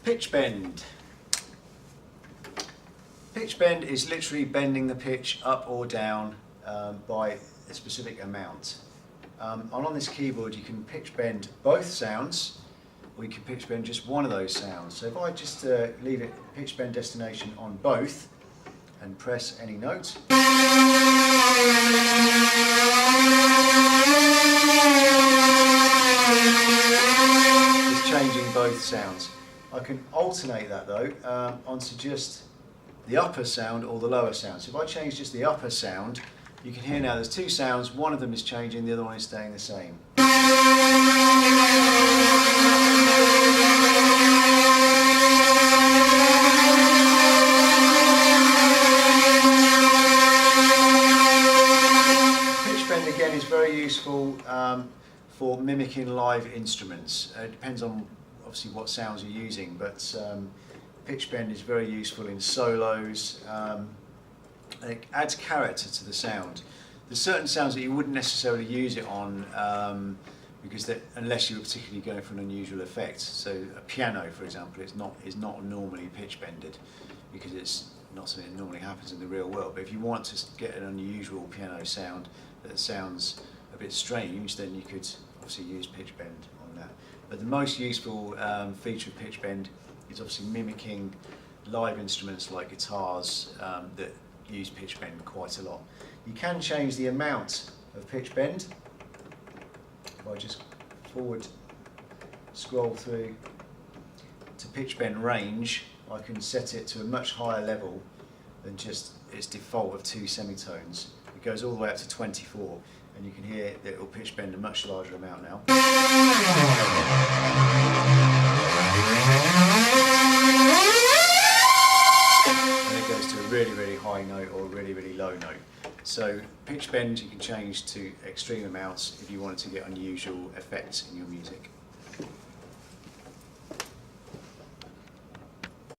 Pitch bend. Pitch bend is literally bending the pitch up or down by a specific amount. And on this keyboard you can pitch bend both sounds, or you can pitch bend just one of those sounds. So if I just leave it pitch bend destination on both and press any note, it's changing both sounds. I can alternate that though onto just the upper sound or the lower sound. So if I change just the upper sound, you can hear now there's two sounds, one of them is changing, the other one is staying the same. Pitch bend again is very useful for mimicking live instruments. It depends on obviously what sounds you're using, but pitch bend is very useful in solos. It adds character to the sound. There's certain sounds that you wouldn't necessarily use it on because unless you were particularly going for an unusual effect. So a piano, for example, is not normally pitch bended because it's not something that normally happens in the real world. But if you want to get an unusual piano sound that sounds a bit strange, then you could obviously use pitch bend on that. But the most useful feature of pitch bend is obviously mimicking live instruments like guitars that use pitch bend quite a lot. You can change the amount of pitch bend. If I just forward scroll through to pitch bend range, I can set it to a much higher level than just its default of 2 semitones. It goes all the way up to 24, and you can hear that it will pitch bend a much larger amount now. And it goes to a really, really high note or a really, really low note. So pitch bend you can change to extreme amounts if you wanted to get unusual effects in your music.